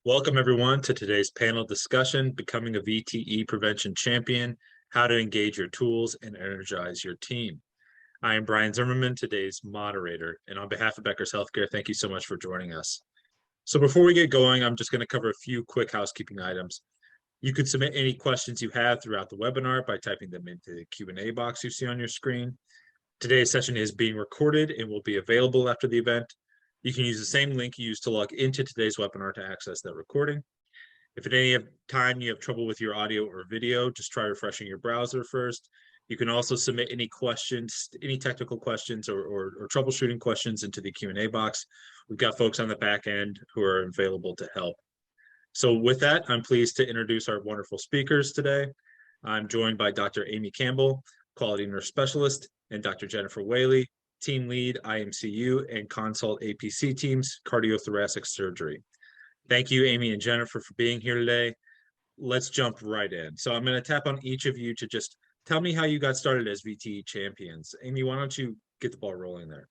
Welcome, everyone, to today's panel discussion, Becoming a VTE Prevention Champion, How to Engage Your Tools and Energize Your Team. I am Brian Zimmerman, today's moderator, and on behalf of Becker's Healthcare, thank you so much for joining us. So before we get going, I'm just going to cover a few quick housekeeping items. You could submit any questions you have throughout the webinar by typing them into the Q&A box you see on your screen. Today's session is being recorded and will be available after the event. You can use the same link you used to log into today's webinar to access that recording. If at any time you have trouble with your audio or video, just try refreshing your browser first. You can also submit any questions, any technical questions or troubleshooting questions into the Q&A box. We've got folks on the back end who are available to help. So with that, I'm pleased to introduce our wonderful speakers today. I'm joined by Dr. Amy Campbell, Quality Nurse Specialist, and Dr. Jennifer Whaley, Team Lead, IMCU, and Consult APC Teams, Cardiothoracic Surgery. Thank you, Amy and Jennifer, for being here today. Let's jump right in. So I'm going to tap on each of you to just tell me how you got started as VTE champions. Amy, why don't you get the ball rolling there?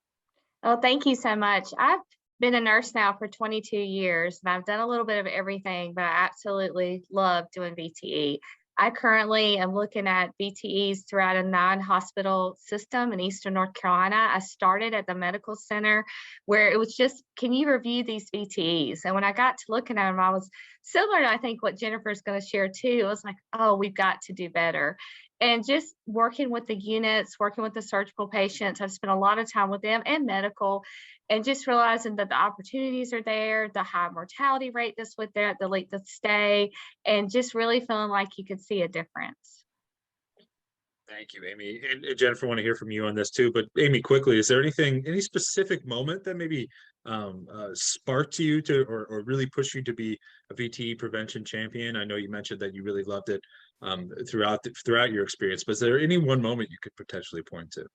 Oh, thank you so much. I've been a nurse now for 22 years, and I've done a little bit of everything, but I absolutely love doing VTE. I currently am looking at VTEs throughout a 9-hospital system in Eastern North Carolina. I started at the medical center where it was just, can you review these VTEs? And when I got to looking at them, I was similar to, I think, what Jennifer's going to share too. I was like, oh, we've got to do better. And just working with the units, working with the surgical patients, I've spent a lot of time with them and medical, and just realizing that the opportunities are there, the high mortality rate that's with that, the length of stay, and just really feeling like you could see a difference. Thank you, Amy. And Jennifer, I want to hear from you on this too. But Amy, quickly, is there any specific moment that maybe sparked you to or really pushed you to be a VTE prevention champion? I know you mentioned that you really loved it throughout your experience, but is there any one moment you could potentially point to?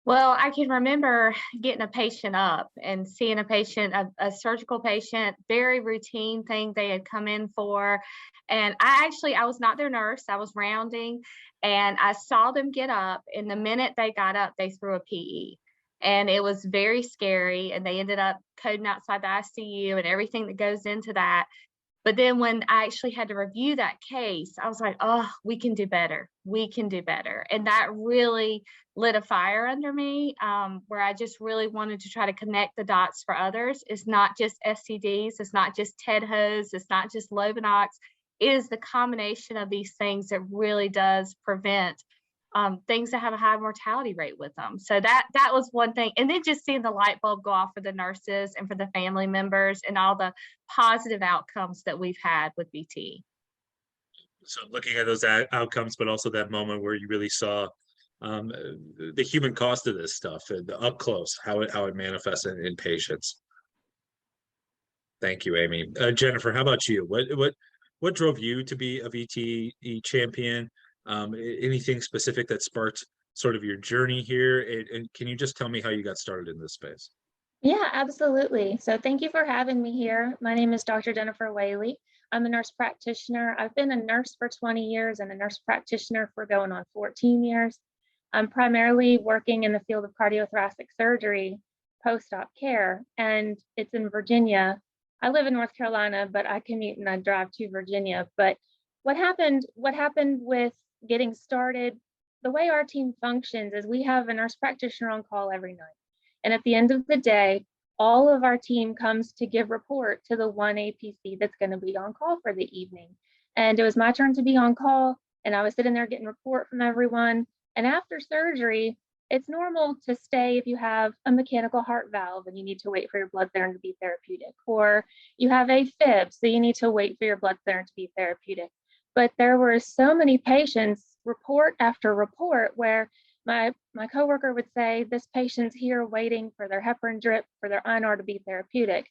Well, I can remember getting a patient up and seeing a patient, a surgical patient, very routine thing they had come in for. And I was not their nurse, I was rounding, and I saw them get up. And the minute they got up, they threw a PE. And it was very scary. And they ended up coding outside the ICU and everything that goes into that. But then when I actually had to review that case, I was like, oh, we can do better. We can do better. And that really lit a fire under me, where I just really wanted to try to connect the dots for others. It's not just SCDs. It's not just TEDHOs. It's not just Lovenox. It is the combination of these things that really does prevent things that have a high mortality rate with them. So that was one thing. And then just seeing the light bulb go off for the nurses and for the family members and all the positive outcomes that we've had with VTE. So looking at those outcomes, but also that moment where you really saw the human cost of this stuff and up close, how it manifests in patients. Thank you, Amy. Jennifer, how about you? What drove you to be a VTE champion? Anything specific that sparked sort of your journey here? And can you just tell me how you got started in this space? Yeah, absolutely. So thank you for having me here. My name is Dr. Jennifer Whaley. I'm a nurse practitioner. I've been a nurse for 20 years and a nurse practitioner for going on 14 years. I'm primarily working in the field of cardiothoracic surgery, post-op care, and it's in Virginia. I live in North Carolina, but I commute and I drive to Virginia. But what happened with getting started, the way our team functions is we have a nurse practitioner on call every night. And at the end of the day, all of our team comes to give report to the one APC that's going to be on call for the evening. And it was my turn to be on call, and I was sitting there getting report from everyone. And after surgery, it's normal to stay if you have a mechanical heart valve and you need to wait for your blood thinner to be therapeutic, or you have AFib, so you need to wait for your blood thinner to be therapeutic. But there were so many patients, report after report, where my coworker would say, this patient's here waiting for their heparin drip for their INR to be therapeutic.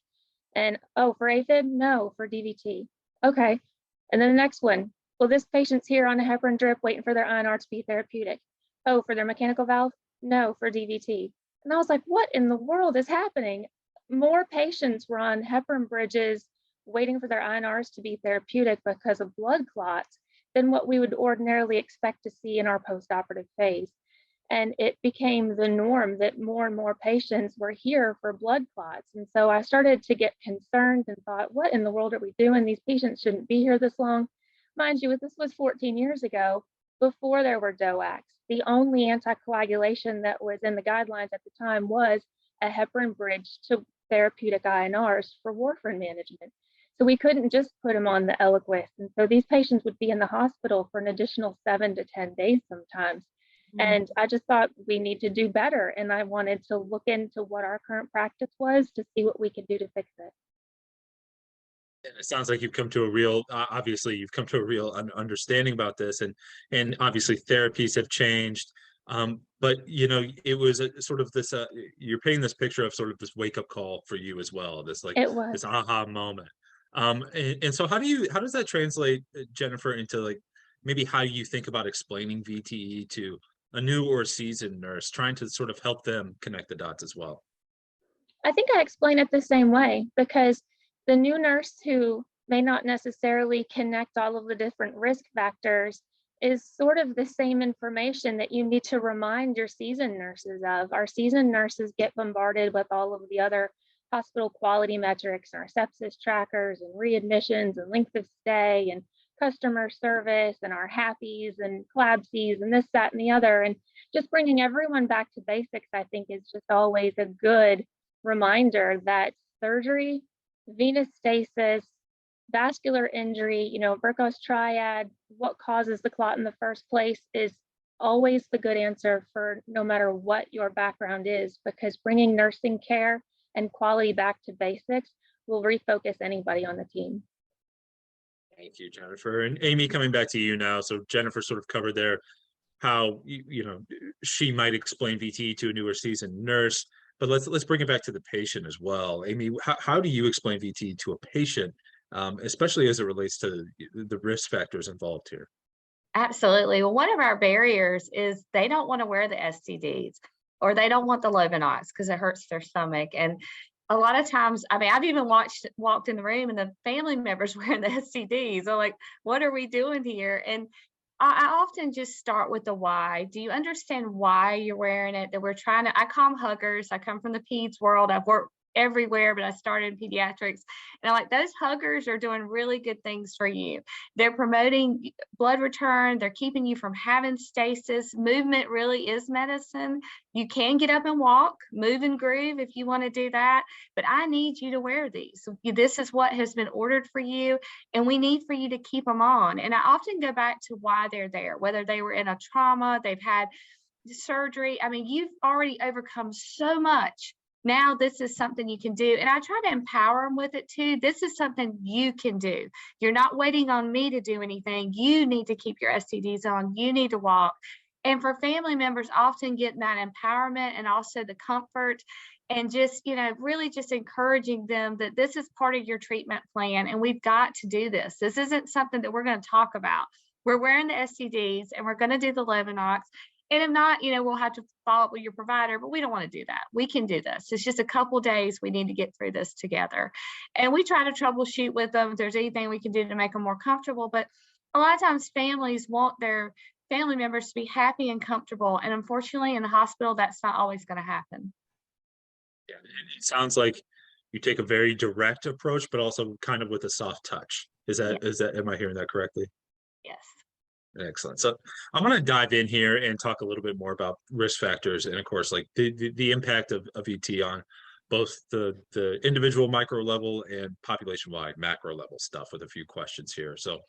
And, oh, for AFib? No, for DVT. Okay. And then the next one, well, this patient's here on a heparin drip waiting for their INR to be therapeutic. Oh, for their mechanical valve? No, for DVT. And I was like, what in the world is happening? More patients were on heparin bridges waiting for their INRs to be therapeutic because of blood clots than what we would ordinarily expect to see in our postoperative phase. And it became the norm that more and more patients were here for blood clots. And so I started to get concerned and thought, what in the world are we doing? These patients shouldn't be here this long. Mind you, this was 14 years ago, before there were DOACs. The only anticoagulation that was in the guidelines at the time was a heparin bridge to therapeutic INRs for warfarin management. So we couldn't just put them on the Eliquis. And so these patients would be in the hospital for an additional 7 to 10 days sometimes. And I just thought we need to do better. And I wanted to look into what our current practice was to see what we could do to fix it. And it sounds like you've come to a real, obviously, you've come to a real understanding about this, and obviously therapies have changed. But you know, it was a sort of this. You're painting this picture of sort of this wake up call for you as well. This like It was. this aha moment. And so how does that translate, Jennifer, into like maybe how you think about explaining VTE to a new or seasoned nurse, trying to sort of help them connect the dots as well? I think I explain it the same way because the new nurse who may not necessarily connect all of the different risk factors is sort of the same information that you need to remind your seasoned nurses of. Our seasoned nurses get bombarded with all of the other hospital quality metrics, our sepsis trackers and readmissions and length of stay and customer service and our happies and CLABSIs and this, that, and the other. And just bringing everyone back to basics, I think, is just always a good reminder that surgery, venous stasis, vascular injury, you know, Burko's triad, what causes the clot in the first place is always the good answer for no matter what your background is, because bringing nursing care and quality back to basics will refocus anybody on the team. Thank you, Jennifer. And Amy, coming back to you now. So Jennifer sort of covered there how you know she might explain VTE to a newer seasoned nurse, but let's bring it back to the patient as well. Amy, how do you explain VTE to a patient, especially as it relates to the risk factors involved here? Absolutely. Well, one of our barriers is they don't want to wear the STDs or they don't want the Lovenox because it hurts their stomach. And a lot of times, I mean, I've even walked in the room and the family members wearing the STDs. They're like, what are we doing here? And I often just start with the why. Do you understand why you're wearing it? That we're trying to, I call them huggers. I come from the peds world. I've worked everywhere, but I started in pediatrics. And I'm like, those huggers are doing really good things for you. They're promoting blood return. They're keeping you from having stasis. Movement really is medicine. You can get up and walk, move and groove if you want to do that. But I need you to wear these. This is what has been ordered for you. And we need for you to keep them on. And I often go back to why they're there, whether they were in a trauma, they've had surgery. I mean, you've already overcome so much. Now this is something you can do. And I try to empower them with it too. This is something you can do. You're not waiting on me to do anything. You need to keep your STDs on. You need to walk. And for family members, often getting that empowerment and also the comfort and just, you know, really just encouraging them that this is part of your treatment plan and we've got to do this. This isn't something that we're going to talk about. We're wearing the STDs and we're going to do the Lovenox. And if not, you know, we'll have to follow up with your provider, but we don't want to do that. We can do this. It's just a couple days. We need to get through this together. And we try to troubleshoot with them if there's anything we can do to make them more comfortable. But a lot of times families want their family members to be happy and comfortable. And unfortunately, in the hospital, that's not always going to happen. Yeah, it sounds like you take a very direct approach, but also kind of with a soft touch. Am I hearing that correctly? Yes. Excellent. So I want to dive in here and talk a little bit more about risk factors and of course, like the impact of ET on both the individual micro level and population wide macro level stuff with a few questions here. So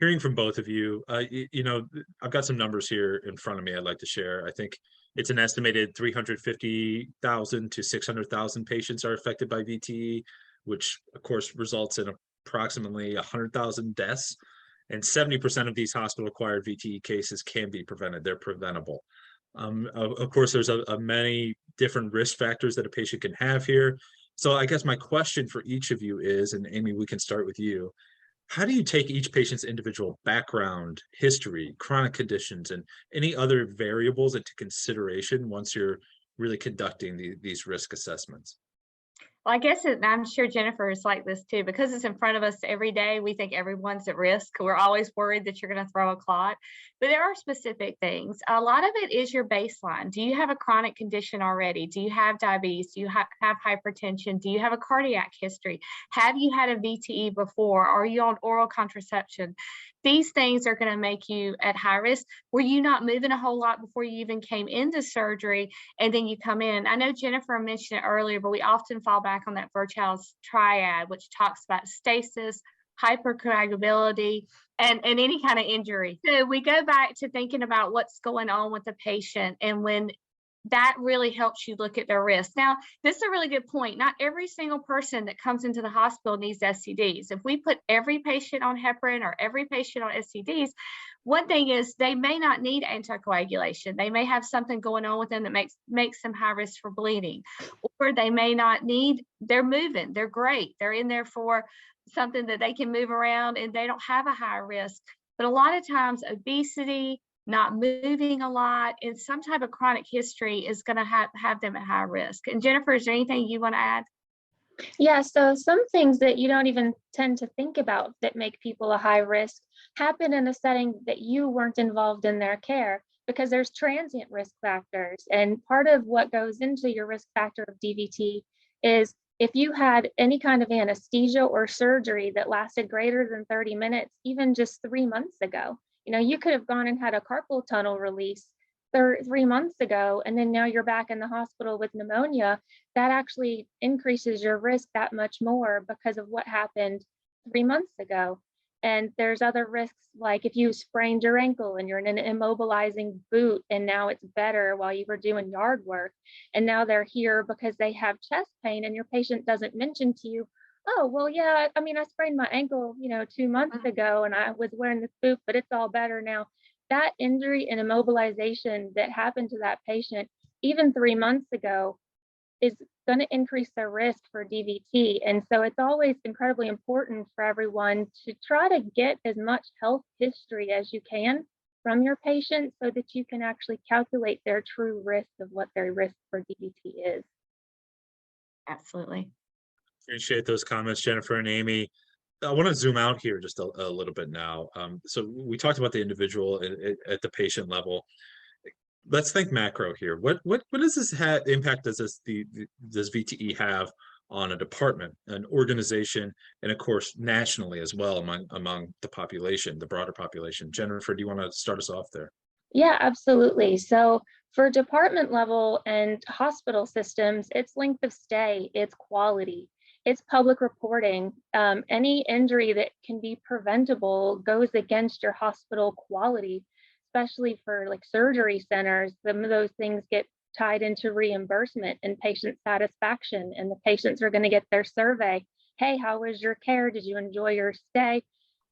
hearing from both of you, you know, I've got some numbers here in front of me I'd like to share. I think it's an estimated 350,000 to 600,000 patients are affected by VTE, which of course results in approximately 100,000 deaths. And 70% of these hospital-acquired VTE cases can be prevented. They're preventable. Of course, there's a many different risk factors that a patient can have here. So I guess my question for each of you is, and Amy, we can start with you. How do you take each patient's individual background, history, chronic conditions, and any other variables into consideration once you're really conducting these risk assessments? Well, I guess I'm sure Jennifer is like this too, because it's in front of us every day. We think everyone's at risk. We're always worried that you're going to throw a clot, but there are specific things. A lot of it is your baseline. Do you have a chronic condition already? Do you have diabetes? Do you have hypertension? Do you have a cardiac history? Have you had a VTE before? Are you on oral contraception? These things are going to make you at high risk. Were you not moving a whole lot before you even came into surgery and then you come in? I know Jennifer mentioned it earlier, but we often fall back on that Virchow's triad, which talks about stasis, hypercoagulability, and any kind of injury. So we go back to thinking about what's going on with the patient, and when that really helps you look at their risk. Now, this is a really good point. Not every single person that comes into the hospital needs SCDs. If we put every patient on heparin or every patient on SCDs, one thing is they may not need anticoagulation. They may have something going on with them that makes them high risk for bleeding, or they may not need, they're moving, they're great. They're in there for something that they can move around and they don't have a high risk. But a lot of times obesity, not moving a lot, and some type of chronic history is going to have them at high risk. And Jennifer, is there anything you want to add? Yeah, so some things that you don't even tend to think about that make people a high risk happen in a setting that you weren't involved in their care, because there's transient risk factors. And part of what goes into your risk factor of DVT is if you had any kind of anesthesia or surgery that lasted greater than 30 minutes, even just 3 months ago. You could have gone and had a carpal tunnel release 3 months ago, and then now you're back in the hospital with pneumonia. That actually increases your risk that much more because of what happened 3 months ago. And there's other risks, like if you sprained your ankle and you're in an immobilizing boot and now it's better while you were doing yard work, and now they're here because they have chest pain, and your patient doesn't mention to you, oh, well, yeah, I mean, I sprained my ankle, 2 months ago and I was wearing this boot, but it's all better now. That injury and immobilization that happened to that patient, even 3 months ago, is going to increase their risk for DVT. And so it's always incredibly important for everyone to try to get as much health history as you can from your patient so that you can actually calculate their true risk of what their risk for DVT is. Absolutely. Appreciate those comments, Jennifer and Amy. I want to zoom out here just a little bit now. So we talked about the individual at the patient level. Let's think macro here. What does this impact does VTE have on a department, an organization, and of course nationally as well among the population, the broader population? Jennifer, do you want to start us off there? Yeah, absolutely. So for department level and hospital systems, it's length of stay, it's quality, it's public reporting. Any injury that can be preventable goes against your hospital quality, especially for like surgery centers. Some of those things get tied into reimbursement and patient satisfaction, and the patients are going to get their survey. Hey, how was your care? Did you enjoy your stay?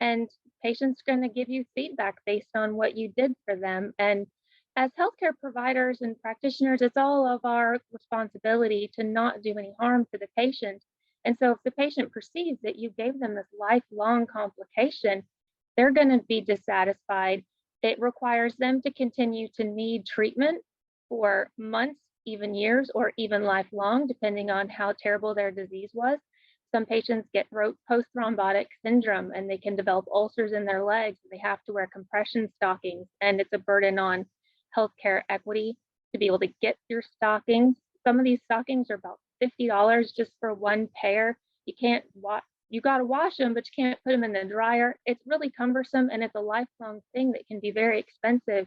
And patients are going to give you feedback based on what you did for them. And as healthcare providers and practitioners, it's all of our responsibility to not do any harm to the patient. And so if the patient perceives that you gave them this lifelong complication, they're going to be dissatisfied. It requires them to continue to need treatment for months, even years, or even lifelong, depending on how terrible their disease was. Some patients get post-thrombotic syndrome and they can develop ulcers in their legs. They have to wear compression stockings, and it's a burden on healthcare equity to be able to get your stockings. Some of these stockings are about $50 just for one pair. You got to wash them, but you can't put them in the dryer. It's really cumbersome, and it's a lifelong thing that can be very expensive.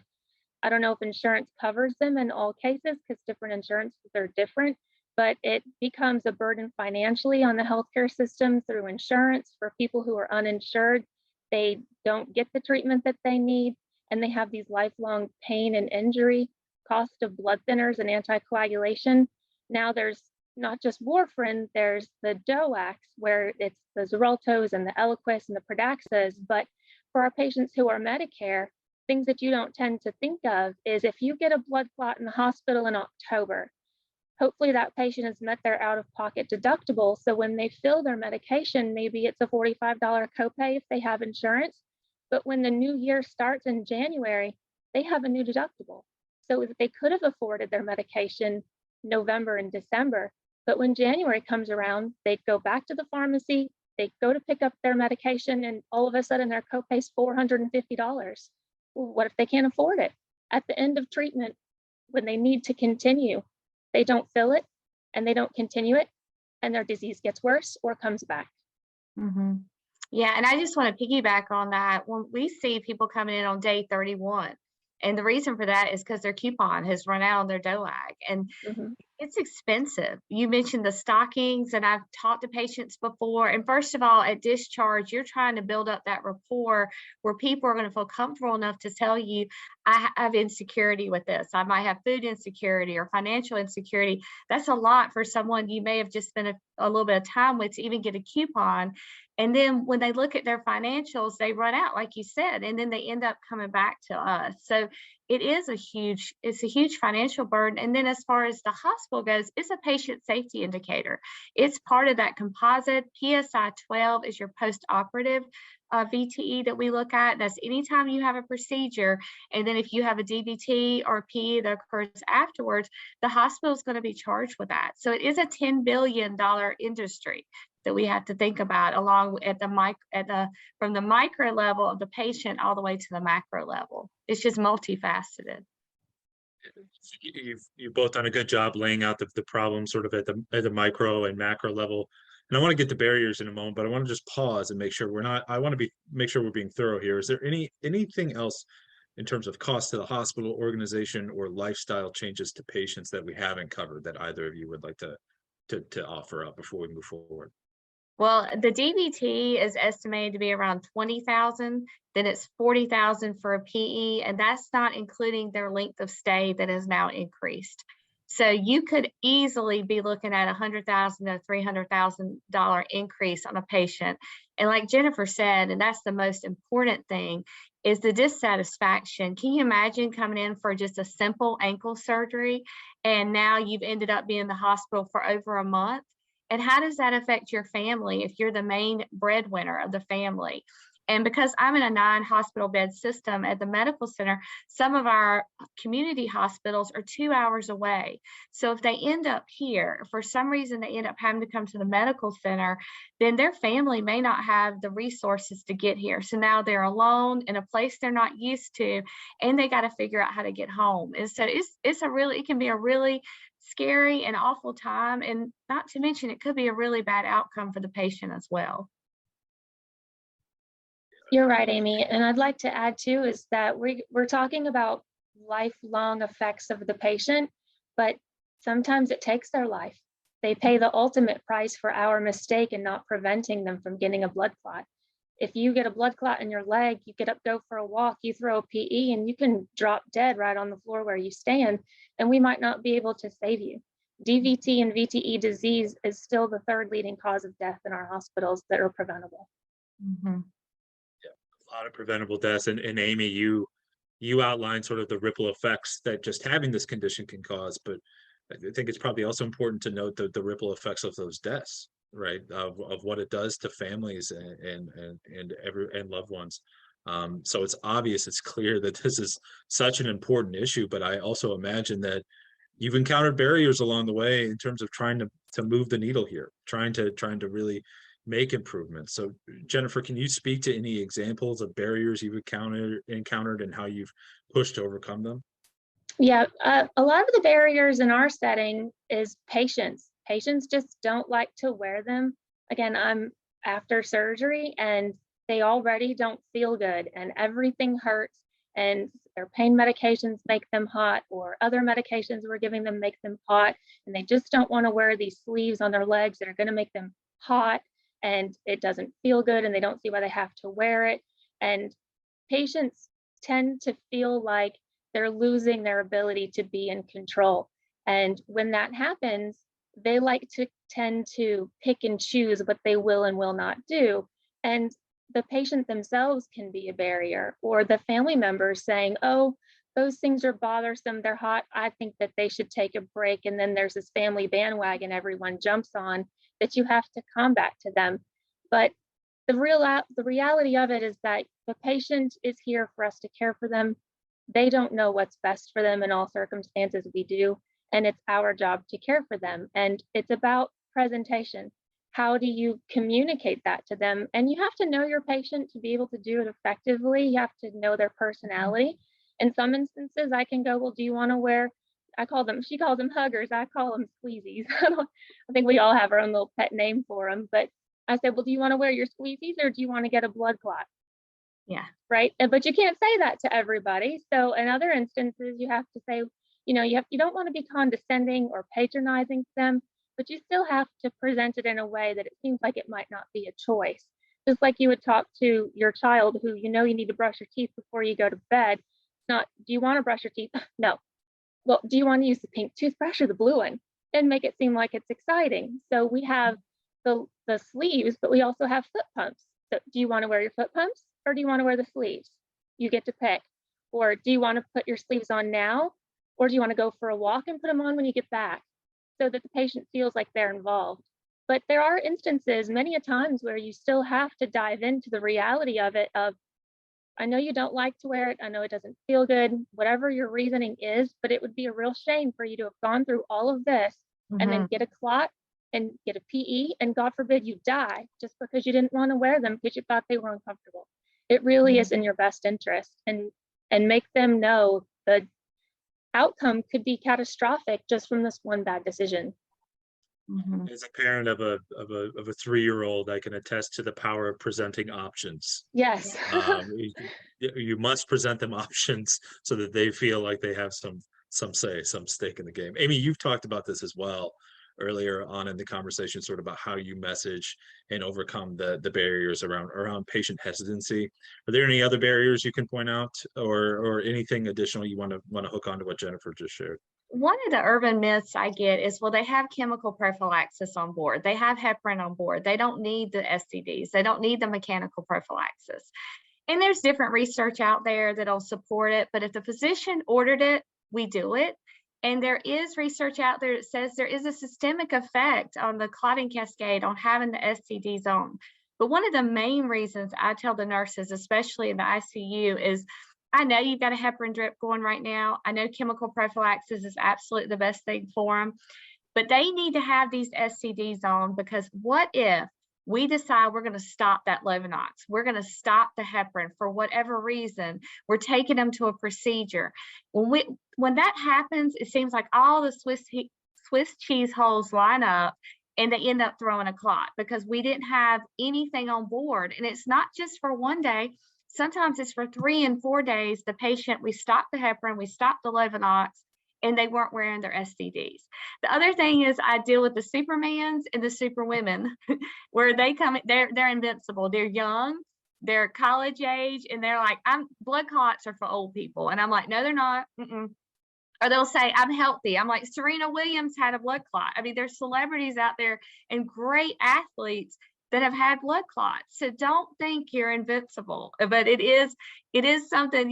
I don't know if insurance covers them in all cases because different insurances are different, but it becomes a burden financially on the healthcare system through insurance. For people who are uninsured, they don't get the treatment that they need, and they have these lifelong pain and injury. Cost of blood thinners and anticoagulation. Now there's not just warfarin, there's the DOACs, where it's the Xareltos and the Eliquis and the Pradaxas. But for our patients who are Medicare, things that you don't tend to think of is if you get a blood clot in the hospital in October, hopefully that patient has met their out-of-pocket deductible. So when they fill their medication, maybe it's a $45 copay if they have insurance. But when the new year starts in January, they have a new deductible. So they could have afforded their medication November and December, But when January comes around, they'd go back to the pharmacy, they go to pick up their medication, and all of a sudden their copay is $450. Well, what if they can't afford it? At the end of treatment, when they need to continue, they don't fill it and they don't continue it, and their disease gets worse or comes back. Mhm. Yeah, and I just want to piggyback on that. When we see people coming in on day 31, and the reason for that is because their coupon has run out on their DOAG, and Mhm. it's expensive. You mentioned the stockings, and I've talked to patients before. And first of all, at discharge, you're trying to build up that rapport where people are going to feel comfortable enough to tell you, I have insecurity with this. I might have food insecurity or financial insecurity. That's a lot for someone you may have just spent a little bit of time with to even get a coupon. And then when they look at their financials, they run out, like you said, and then they end up coming back to us. So it's a huge financial burden. And then as far as the hospital goes, it's a patient safety indicator. It's part of that composite. PSI 12 is your post-operative VTE that we look at. That's anytime you have a procedure. And then if you have a DVT or PE that occurs afterwards, the hospital is going to be charged with that. So it is a $10 billion industry that we have to think about along from the micro level of the patient all the way to the macro level. It's just multifaceted. You've both done a good job laying out the problem sort of at the micro and macro level. And I want to get the barriers in a moment, but I want to just pause and make sure make sure we're being thorough here. Is there anything else in terms of cost to the hospital, organization, or lifestyle changes to patients that we haven't covered that either of you would like to offer up before we move forward? Well, the DVT is estimated to be around 20,000. Then it's 40,000 for a PE, and that's not including their length of stay that has now increased. So you could easily be looking at $100,000 to $300,000 increase on a patient. And like Jennifer said, and that's the most important thing, is the dissatisfaction. Can you imagine coming in for just a simple ankle surgery, and now you've ended up being in the hospital for over a month? And how does that affect your family if you're the main breadwinner of the family? And because I'm in a 9-hospital bed system at the medical center, some of our community hospitals are 2 hours away. So if they end up here, for some reason they end up having to come to the medical center, then their family may not have the resources to get here. So now they're alone in a place they're not used to, and they got to figure out how to get home. And so it can be a really scary and awful time, and not to mention it could be a really bad outcome for the patient as well. You're right, Amy. And I'd like to add too is that we're talking about lifelong effects of the patient, but sometimes it takes their life. They pay the ultimate price for our mistake in not preventing them from getting a blood clot. If you get a blood clot in your leg, you get up, go for a walk, you throw a PE, and you can drop dead right on the floor where you stand, and we might not be able to save you. DVT and VTE disease is still the third leading cause of death in our hospitals that are preventable. Mm-hmm. A lot of preventable deaths. And Amy, you outlined sort of the ripple effects that just having this condition can cause, but I think it's probably also important to note the ripple effects of those deaths, right? Of what it does to families and loved ones. So it's obvious, it's clear that this is such an important issue, but I also imagine that you've encountered barriers along the way in terms of trying to move the needle here, trying to really make improvements. So Jennifer, can you speak to any examples of barriers you've encountered and how you've pushed to overcome them? Yeah, a lot of the barriers in our setting is patients. Patients just don't like to wear them. Again, I'm after surgery and they already don't feel good and everything hurts, and their pain medications make them hot, or other medications we're giving them make them hot, and they just don't want to wear these sleeves on their legs that are going to make them hot, and it doesn't feel good and they don't see why they have to wear it. And patients tend to feel like they're losing their ability to be in control. And when that happens, they like to tend to pick and choose what they will and will not do. And the patient themselves can be a barrier, or the family members saying, oh, those things are bothersome, they're hot, I think that they should take a break. And then there's this family bandwagon everyone jumps on that you have to combat to them. But the reality of it is that the patient is here for us to care for them. They don't know what's best for them in all circumstances. We do. and it's our job to care for them. And it's about presentation. How do you communicate that to them? And you have to know your patient to be able to do it effectively. You have to know their personality. In some instances, I can go, well, do you want to wear, she calls them huggers, I call them squeezies. I think we all have our own little pet name for them. But I said, well, do you want to wear your squeezies or do you want to get a blood clot? Yeah. Right. But you can't say that to everybody. So in other instances, you have to say, you don't want to be condescending or patronizing to them, but you still have to present it in a way that it seems like it might not be a choice. Just like you would talk to your child who you need to brush your teeth before you go to bed. Not, do you want to brush your teeth? No. Well, do you want to use the pink toothbrush or the blue one? And make it seem like it's exciting. So we have the sleeves, but we also have foot pumps. So do you want to wear your foot pumps or do you want to wear the sleeves? You get to pick. Or do you want to put your sleeves on now? Or do you want to go for a walk and put them on when you get back, so that the patient feels like they're involved? But there are instances, many a times, where you still have to dive into the reality of it, of, I know you don't like to wear it, I know it doesn't feel good, whatever your reasoning is, but it would be a real shame for you to have gone through all of this and then get a clot and get a PE, and God forbid you die just because you didn't want to wear them because you thought they were uncomfortable. It really is in your best interest, and make them know the outcome could be catastrophic just from this one bad decision. As a parent of a 3-year-old, I can attest to the power of presenting options. Yes. You must present them options so that they feel like they have some stake in the game. Amy, you've talked about this as well earlier on in the conversation, sort of about how you message and overcome the barriers around patient hesitancy. Are there any other barriers you can point out, or anything additional you want to hook on to what Jennifer just shared? One of the urban myths I get is, well, they have chemical prophylaxis on board. They have heparin on board. They don't need the STDs. They don't need the mechanical prophylaxis. And there's different research out there that'll support it. But if the physician ordered it, we do it. And there is research out there that says there is a systemic effect on the clotting cascade on having the STDs on. But one of the main reasons I tell the nurses, especially in the ICU, is I know you've got a heparin drip going right now. I know chemical prophylaxis is absolutely the best thing for them, but they need to have these STDs on, because what if we decide we're going to stop that Lovenox, we're going to stop the heparin for whatever reason, we're taking them to a procedure. When that happens, it seems like all the Swiss cheese holes line up and they end up throwing a clot because we didn't have anything on board. And it's not just for one day. Sometimes it's for 3 and 4 days. The patient, we stopped the heparin, we stopped the Lovenox, and they weren't wearing their STDs. The other thing is I deal with the Supermans and the Superwomen where they come, they're invincible. They're young, they're college age, and they're like, blood clots are for old people. And I'm like, no, they're not. Or they'll say, I'm healthy. I'm like, Serena Williams had a blood clot. I mean, there's celebrities out there and great athletes that have had blood clots. So don't think you're invincible, but it is something,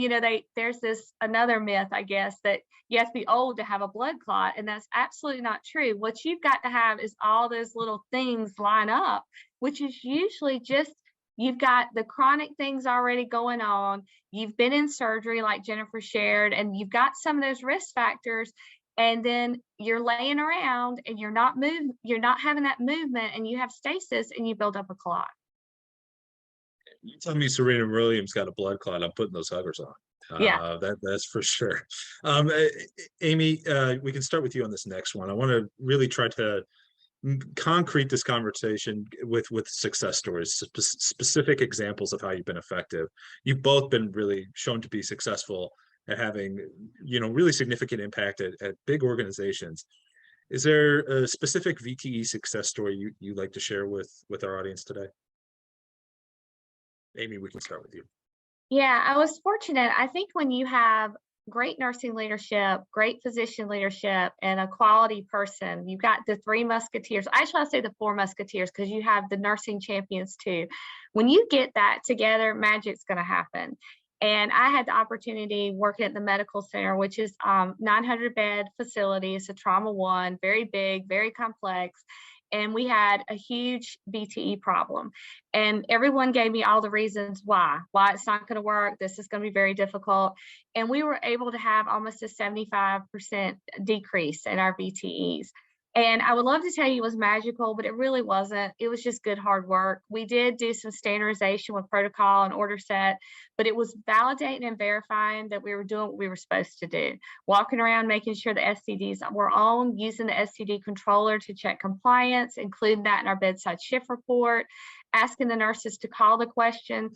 there's another myth, I guess, that you have to be old to have a blood clot. And that's absolutely not true. What you've got to have is all those little things line up, which is usually just, you've got the chronic things already going on. You've been in surgery like Jennifer shared, and you've got some of those risk factors. And then you're laying around and you're not having that movement, and you have stasis and you build up a clot. You tell me Serena Williams got a blood clot, I'm putting those huggers on. Yeah. That's for sure. Amy, we can start with you on this next one. I want to really try to concrete this conversation with success stories, specific examples of how you've been effective. You've both been really shown to be successful at having, really significant impact at big organizations. Is there a specific VTE success story you'd like to share with our audience today? Amy, we can start with you. Yeah, I was fortunate. I think when you have great nursing leadership, great physician leadership, and a quality person, you've got the 3 musketeers. Actually, I say the 4 musketeers because you have the nursing champions too. When you get that together, magic's going to happen. And I had the opportunity working at the medical center, which is 900-bed facility. It's a trauma 1, very big, very complex. and we had a huge VTE problem. And everyone gave me all the reasons why it's not going to work. This is going to be very difficult. And we were able to have almost a 75% decrease in our VTEs. And I would love to tell you it was magical, but it really wasn't. It was just good hard work. We did do some standardization with protocol and order set, but it was validating and verifying that we were doing what we were supposed to do. Walking around, making sure the STDs were on, using the STD controller to check compliance, including that in our bedside shift report, asking the nurses to call the question,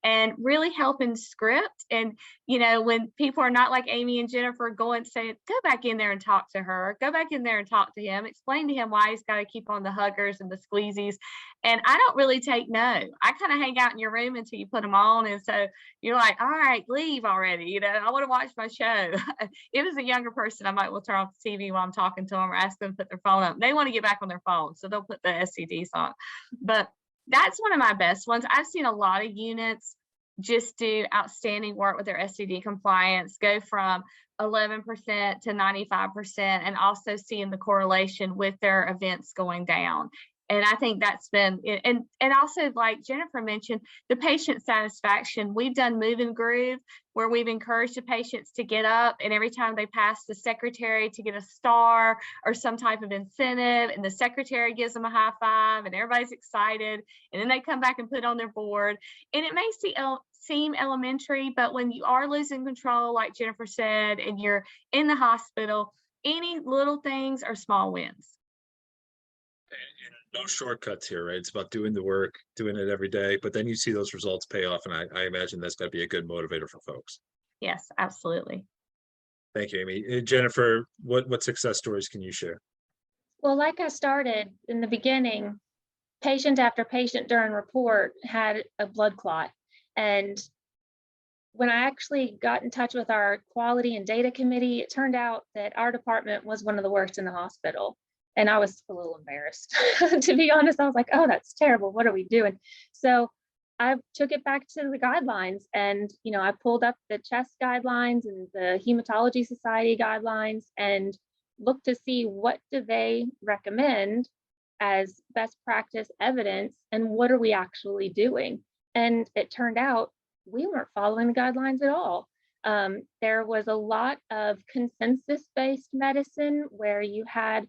and really helping script. And, you know, when people are not like Amy and Jennifer going and saying, go back in there and talk to her, go back in there and talk to him, explain to him why he's got to keep on the huggers and the squeezies. And I don't really take no. I kind of hang out in your room until you put them on. And so you're like, all right, leave already. You know, I want to watch my show. If it's a younger person, I might will turn off the TV while I'm talking to them or ask them to put their phone up. They want to get back on their phone, so they'll put the STDs on. But that's one of my best ones. I've seen a lot of units just do outstanding work with their STD compliance, go from 11% to 95%, and also seeing the correlation with their events going down. And I think that's been, and also like Jennifer mentioned, the patient satisfaction. We've done Move and Groove where we've encouraged the patients to get up, and every time they pass the secretary to get a star or some type of incentive, and the secretary gives them a high five and everybody's excited, and then they come back and put on their board. And it may seem elementary, but when you are losing control, like Jennifer said, and you're in the hospital, any little things are small wins. And no shortcuts here, right? It's about doing the work, doing it every day, but then you see those results pay off. And I imagine that's got to be a good motivator for folks. Yes, absolutely. Thank you, Amy. Jennifer, what success stories can you share? Well, like I started in the beginning, patient after patient during report had a blood clot. And when I actually got in touch with our quality and data committee, it turned out that our department was one of the worst in the hospital. And I was a little embarrassed. To be honest, I was like, oh, that's terrible. What are we doing? So I took it back to the guidelines, and, you know, I pulled up the CHEST guidelines and the Hematology Society guidelines and looked to see what do they recommend as best practice evidence and what are we actually doing. And it turned out we weren't following the guidelines at all. There was a lot of consensus-based medicine where you had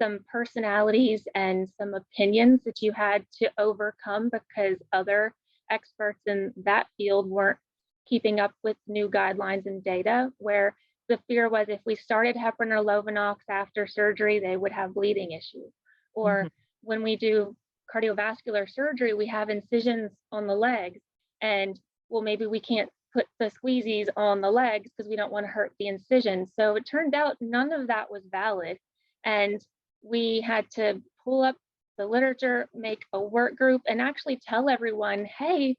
some personalities and some opinions that you had to overcome because other experts in that field weren't keeping up with new guidelines and data, where the fear was if we started heparin or Lovenox after surgery, they would have bleeding issues. Or when we do cardiovascular surgery, we have incisions on the legs, and well, maybe we can't put the squeezies on the legs because we don't want to hurt the incision. So it turned out none of that was valid. And we had to pull up the literature, make a work group, and actually tell everyone, hey,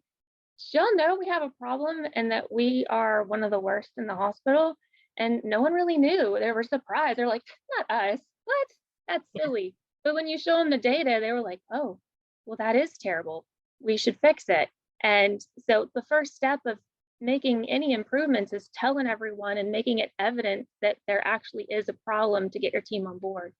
y'all know we have a problem and that we are one of the worst in the hospital. And no one really knew. They were surprised. They're like, not us. What? That's silly. But when you show them the data, they were like, oh, well, that is terrible. We should fix it. And so the first step of making any improvements is telling everyone and making it evident that there actually is a problem to get your team on board.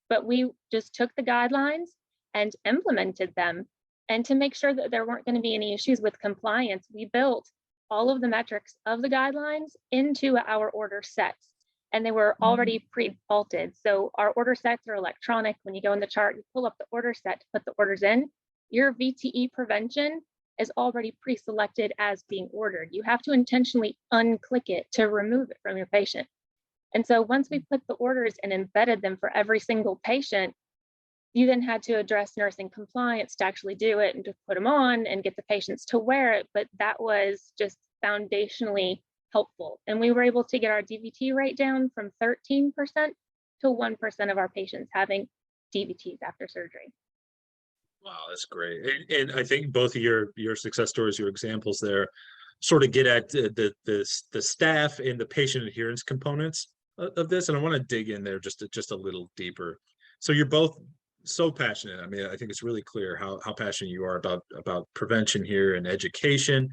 But we just took the guidelines and implemented them. And to make sure that there weren't going to be any issues with compliance, we built all of the metrics of the guidelines into our order sets. And they were already pre-defaulted. So our order sets are electronic. When you go in the chart, you pull up the order set to put the orders in. Your VTE prevention is already pre-selected as being ordered. You have to intentionally unclick it to remove it from your patient. And so once we put the orders and embedded them for every single patient, you then had to address nursing compliance to actually do it and to put them on and get the patients to wear it. But that was just foundationally helpful. And we were able to get our DVT rate down from 13% to 1% of our patients having DVTs after surgery. Wow, that's great. And I think both of your success stories, your examples there, sort of get at the staff and the patient adherence components of this. And I want to dig in there just a little deeper. So you're both so passionate. I mean, I think it's really clear how passionate you are about prevention here and education.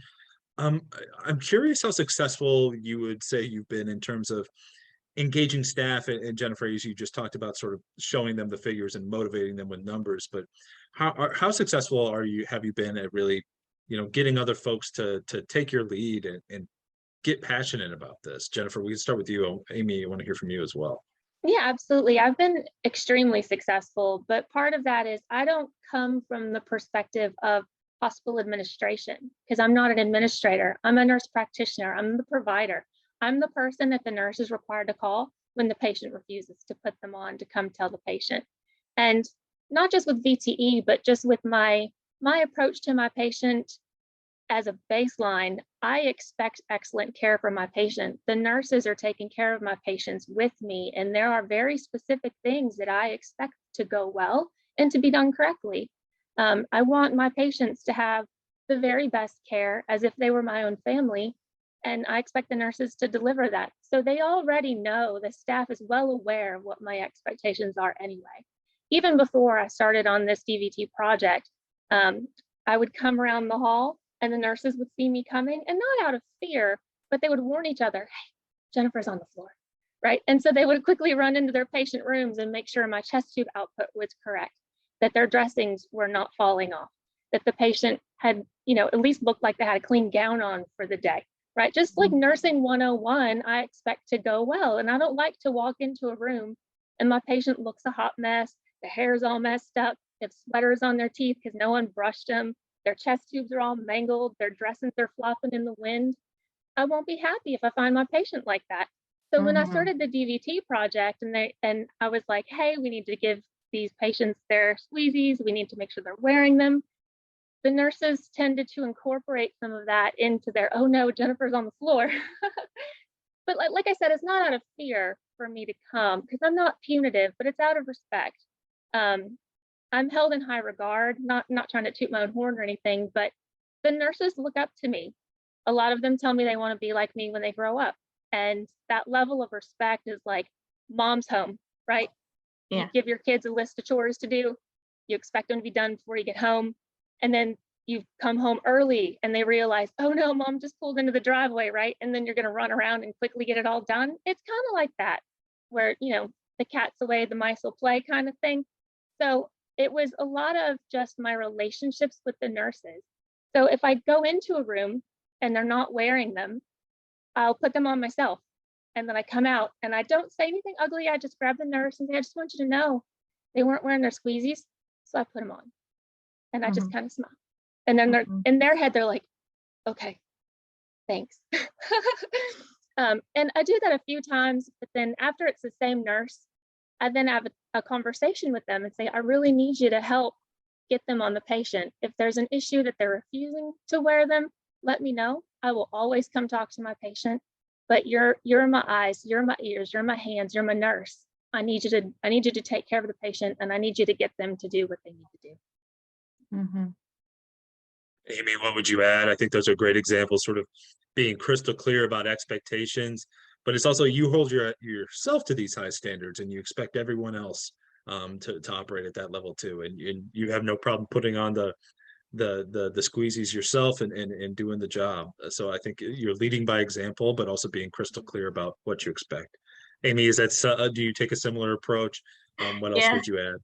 I'm curious how successful you would say you've been in terms of engaging staff, and Jennifer, as you just talked about, sort of showing them the figures and motivating them with numbers, but how successful have you been at really, getting other folks to take your lead and get passionate about this? Jennifer, we can start with you. Amy, I want to hear from you as well. Yeah, absolutely. I've been extremely successful, but part of that is I don't come from the perspective of hospital administration because I'm not an administrator. I'm a nurse practitioner. I'm the provider. I'm the person that the nurse is required to call when the patient refuses to put them on to come tell the patient. And not just with VTE, but just with my approach to my patient as a baseline, I expect excellent care for my patient. The nurses are taking care of my patients with me, and there are very specific things that I expect to go well and to be done correctly. I want my patients to have the very best care as if they were my own family, and I expect the nurses to deliver that. So they already know, the staff is well aware of what my expectations are anyway. Even before I started on this DVT project, I would come around the hall and the nurses would see me coming, and not out of fear, but they would warn each other, hey, Jennifer's on the floor, right? And so they would quickly run into their patient rooms and make sure my chest tube output was correct, that their dressings were not falling off, that the patient had, at least looked like they had a clean gown on for the day, right? Just like nursing 101, I expect to go well. And I don't like to walk into a room and my patient looks a hot mess, the hair's all messed up, they have sweaters on their teeth because no one brushed them, their chest tubes are all mangled, their dressings are flopping in the wind. I won't be happy if I find my patient like that. So when I started the DVT project and I was like, hey, we need to give these patients their squeezies, we need to make sure they're wearing them. The nurses tended to incorporate some of that into their, oh no, Jennifer's on the floor. But like I said, it's not out of fear for me to come because I'm not punitive, but it's out of respect. I'm held in high regard, not trying to toot my own horn or anything, but the nurses look up to me. A lot of them tell me they want to be like me when they grow up. And that level of respect is like mom's home, right? Yeah. You give your kids a list of chores to do. You expect them to be done before you get home. And then you come home early and they realize, oh no, mom just pulled into the driveway, right? And then you're going to run around and quickly get it all done. It's kind of like that, where, the cat's away, the mice will play kind of thing. So it was a lot of just my relationships with the nurses. So if I go into a room and they're not wearing them, I'll put them on myself. And then I come out and I don't say anything ugly. I just grab the nurse and say, I just want you to know they weren't wearing their squeezies. So I put them on and I just kind of smile. And then they're in their head, they're like, okay, thanks. And I do that a few times, but then after it's the same nurse, I then have a conversation with them and say, I really need you to help get them on the patient. If there's an issue that they're refusing to wear them, let me know. I will always come talk to my patient, but you're my eyes, you're my ears, you're my hands, you're my nurse. I need you to take care of the patient, and I need you to get them to do what they need to do. Amy, what would you add? I think those are great examples, sort of being crystal clear about expectations, but it's also you hold yourself to these high standards and you expect everyone else to operate at that level too. And you have no problem putting on the squeezies yourself and doing the job. So I think you're leading by example, but also being crystal clear about what you expect. Amy, is that do you take a similar approach? What else would you add?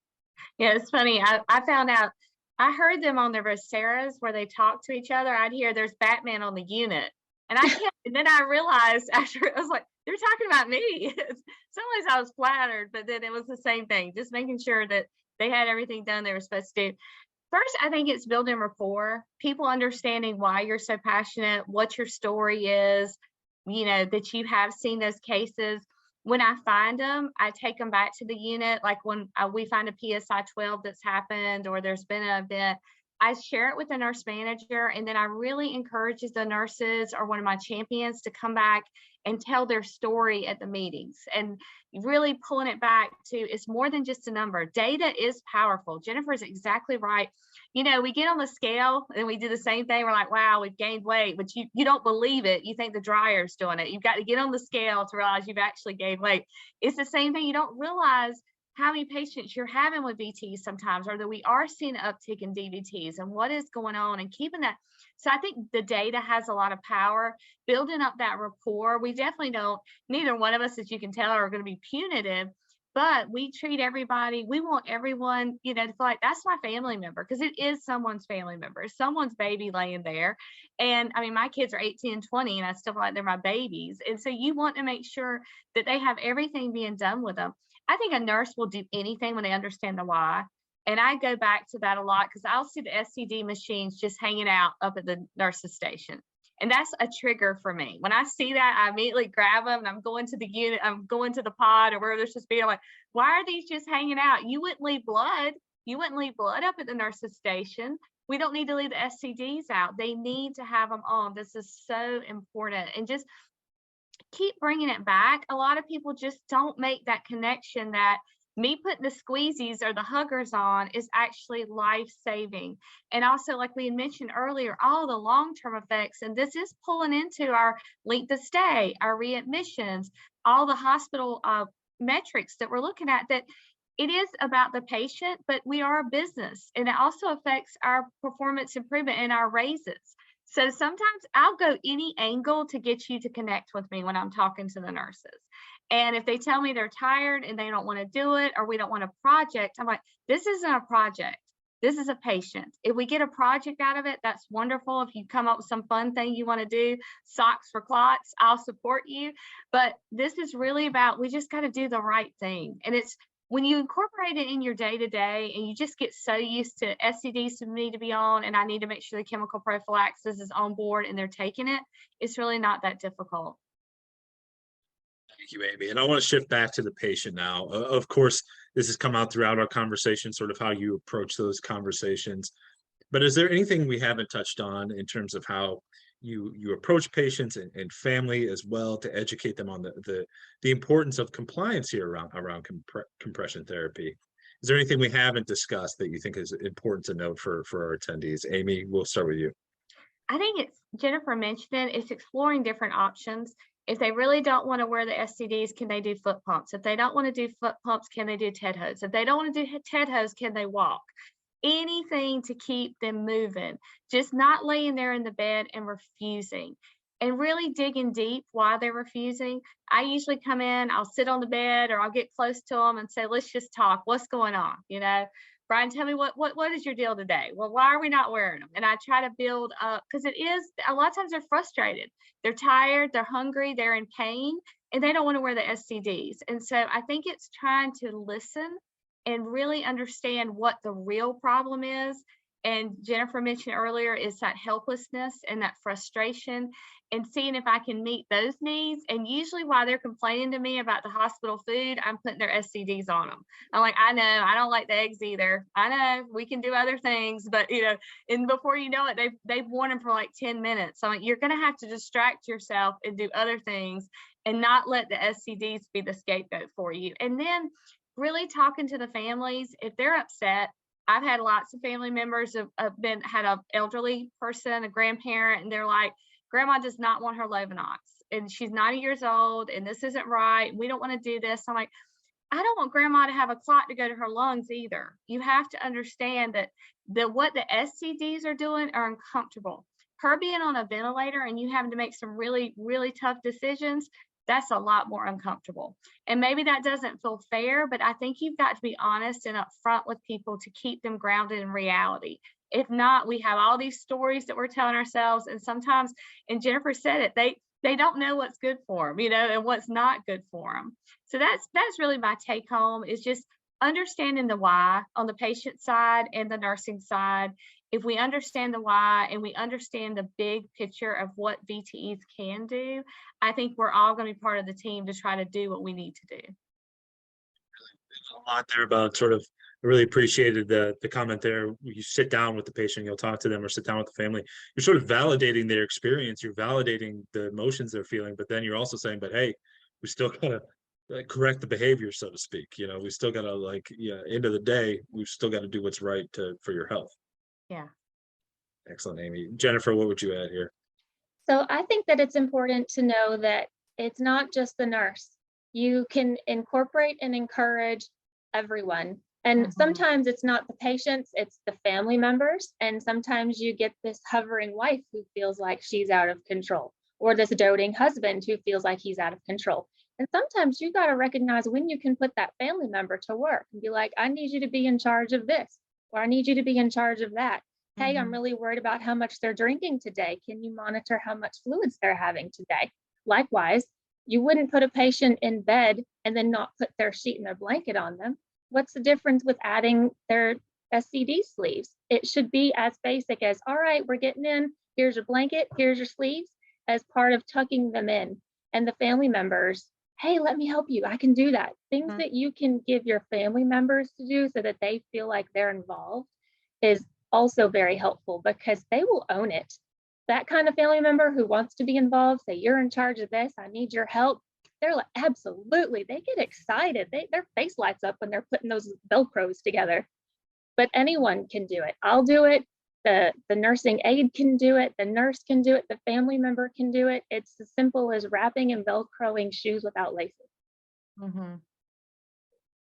Yeah, it's funny. I found out, I heard them on the Roceras where they talk to each other. I'd hear there's Batman on the unit. And and then I realized after, I was like, they're talking about me. Some ways I was flattered, but then it was the same thing, just making sure that they had everything done they were supposed to do. First, I think it's building rapport, people understanding why you're so passionate, what your story is, that you have seen those cases. When I find them, I take them back to the unit. Like when we find a PSI 12 that's happened or there's been an event, I share it with the nurse manager, and then I really encourage the nurses or one of my champions to come back and tell their story at the meetings, and really pulling it back to, it's more than just a number. Data is powerful. Jennifer is exactly right. We get on the scale and we do the same thing. We're like, wow, we've gained weight, but you don't believe it. You think the dryer's doing it. You've got to get on the scale to realize you've actually gained weight. It's the same thing. You don't realize how many patients you're having with VTs sometimes, or that we are seeing an uptick in DVTs and what is going on, and keeping that. So I think the data has a lot of power, building up that rapport. We definitely don't, neither one of us, as you can tell, are going to be punitive, but we treat everybody, we want everyone, to feel like that's my family member, because it is someone's family member, it's someone's baby laying there. And I mean, my kids are 18 and 20, and I still feel like they're my babies. And so you want to make sure that they have everything being done with them. I think a nurse will do anything when they understand the why. And I go back to that a lot, because I'll see the SCD machines just hanging out up at the nurse's station. And that's a trigger for me. When I see that, I immediately grab them and I'm going to the unit, I'm going to the pod or wherever they're supposed to be. I'm like, why are these just hanging out? You wouldn't leave blood. You wouldn't leave blood up at the nurse's station. We don't need to leave the SCDs out. They need to have them on. This is so important. And just keep bringing it back. A lot of people just don't make that connection that me putting the squeezies or the huggers on is actually life-saving. And also, like we had mentioned earlier, all the long-term effects, and this is pulling into our length of stay, our readmissions, all the hospital metrics that we're looking at, that it is about the patient, but we are a business, and it also affects our performance improvement and our raises. So sometimes I'll go any angle to get you to connect with me when I'm talking to the nurses. And if they tell me they're tired and they don't want to do it, or we don't want a project, I'm like, this isn't a project. This is a patient. If we get a project out of it, that's wonderful. If you come up with some fun thing you want to do, socks for clots, I'll support you. But this is really about, we just got to do the right thing. And it's when you incorporate it in your day-to-day and you just get so used to SCDs need to be on, and I need to make sure the chemical prophylaxis is on board and they're taking it, it's really not that difficult. Thank you, Amy. And I want to shift back to the patient now. Of course, this has come out throughout our conversation, sort of how you approach those conversations. But is there anything we haven't touched on in terms of how you approach patients and family as well, to educate them on the importance of compliance here around compression therapy? Is there anything we haven't discussed that you think is important to note for our attendees? Amy, we'll start with you. I think it's, Jennifer mentioned it, it's exploring different options. If they really don't want to wear the SCDs, can they do foot pumps? If they don't want to do foot pumps, can they do TED hose? If they don't want to do TED hose, can they walk? Anything to keep them moving, just not laying there in the bed and refusing, and really digging deep why they're refusing. I usually come in, I'll sit on the bed, or I'll get close to them and say, let's just talk. What's going on? Brian, tell me what is your deal today? Well, why are we not wearing them? And I try to build up, because it is, a lot of times they're frustrated. They're tired, they're hungry, they're in pain, and they don't want to wear the SCDs. And so I think it's trying to listen and really understand what the real problem is. And Jennifer mentioned earlier, is that helplessness and that frustration, and seeing if I can meet those needs. And usually while they're complaining to me about the hospital food, I'm putting their SCDs on them. I'm like, I know, I don't like the eggs either. I know we can do other things, but and before you know it, they've worn them for like 10 minutes. So you're going to have to distract yourself and do other things and not let the SCDs be the scapegoat for you. And then really talking to the families, if they're upset. I've had lots of family members had an elderly person, a grandparent, and they're like, Grandma does not want her Lovenox, and she's 90 years old, and this isn't right. We don't want to do this. I'm like, I don't want Grandma to have a clot to go to her lungs either. You have to understand that what the SCDs are doing are uncomfortable. Her being on a ventilator and you having to make some really, really tough decisions, that's a lot more uncomfortable. And maybe that doesn't feel fair, but I think you've got to be honest and upfront with people to keep them grounded in reality. If not, we have all these stories that we're telling ourselves, and sometimes, and Jennifer said it, they don't know what's good for them, and what's not good for them. So that's really my take home, is just understanding the why on the patient side and the nursing side. If we understand the why and we understand the big picture of what VTEs can do, I think we're all going to be part of the team to try to do what we need to do. A lot there about sort of, I really appreciated the comment there. You sit down with the patient, you'll talk to them, or sit down with the family. You're sort of validating their experience. You're validating the emotions they're feeling, but then you're also saying, but hey, we still gotta correct the behavior, so to speak. We still gotta end of the day, we've still got to do what's right for your health. Yeah. Excellent, Amy. Jennifer, what would you add here? So I think that it's important to know that it's not just the nurse. You can incorporate and encourage everyone. And Mhm. sometimes it's not the patients, it's the family members. And sometimes you get this hovering wife who feels like she's out of control, or this doting husband who feels like he's out of control. And sometimes you got to recognize when you can put that family member to work and be like, I need you to be in charge of this, or I need you to be in charge of that. Hey, I'm Mhm. really worried about how much they're drinking today. Can you monitor how much fluids they're having today? Likewise, you wouldn't put a patient in bed and then not put their sheet and their blanket on them. What's the difference with adding their SCD sleeves? It should be as basic as, all right, we're getting in, here's your blanket, here's your sleeves, as part of tucking them in. And the family members, hey, let me help you, I can do that. Things Mhm. that you can give your family members to do so that they feel like they're involved is also very helpful, because they will own it. That kind of family member who wants to be involved, say, you're in charge of this, I need your help. They're like, absolutely. They get excited. Their face lights up when they're putting those Velcros together. But anyone can do it. I'll do it. The nursing aide can do it. The nurse can do it. The family member can do it. It's as simple as wrapping and Velcroing shoes without laces. Mhm.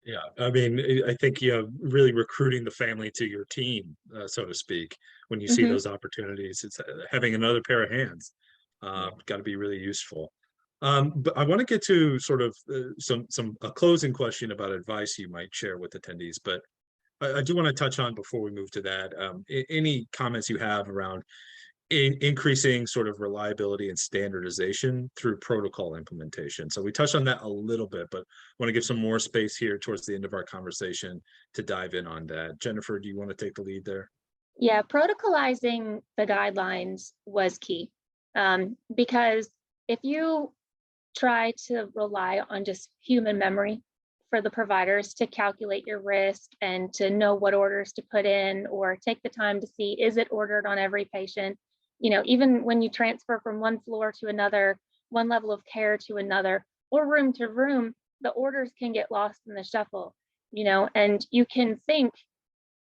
Yeah, I mean, I think, really recruiting the family to your team, so to speak, when you see Mhm. those opportunities, it's having another pair of hands, Yeah. got to be really useful. But I want to get to sort of some a closing question about advice you might share with attendees, but I do want to touch on before we move to that, any comments you have around increasing sort of reliability and standardization through protocol implementation. So we touched on that a little bit, but want to give some more space here towards the end of our conversation to dive in on that. Jennifer, do you want to take the lead there? Yeah, protocolizing the guidelines was key, because if you try to rely on just human memory for the providers to calculate your risk and to know what orders to put in, or take the time to see, is it ordered on every patient? Even when you transfer from one floor to another, one level of care to another, or room to room, the orders can get lost in the shuffle, and you can think,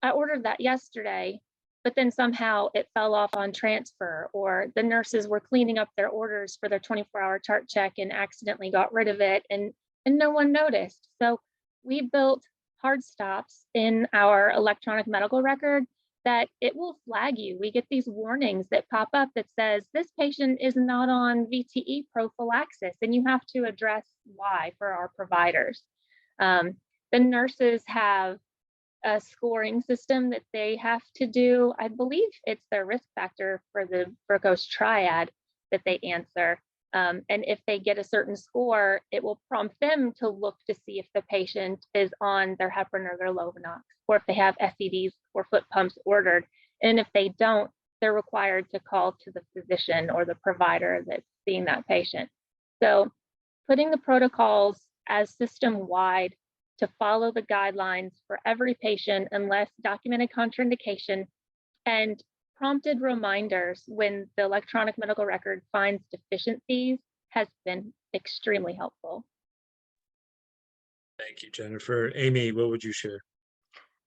I ordered that yesterday, but then somehow it fell off on transfer, or the nurses were cleaning up their orders for their 24-hour chart check and accidentally got rid of it, and no one noticed. So we built hard stops in our electronic medical record that it will flag you. We get these warnings that pop up that says this patient is not on VTE prophylaxis, and you have to address why for our providers. The nurses have a scoring system that they have to do. I believe it's their risk factor for the Burkos triad that they answer. And if they get a certain score, it will prompt them to look to see if the patient is on their heparin or their Lovenox, or if they have SCDs or foot pumps ordered. And if they don't, they're required to call to the physician or the provider that's seeing that patient. So putting the protocols as system-wide to follow the guidelines for every patient unless documented contraindication, and prompted reminders when the electronic medical record finds deficiencies has been extremely helpful. Thank you, Jennifer. Amy, what would you share?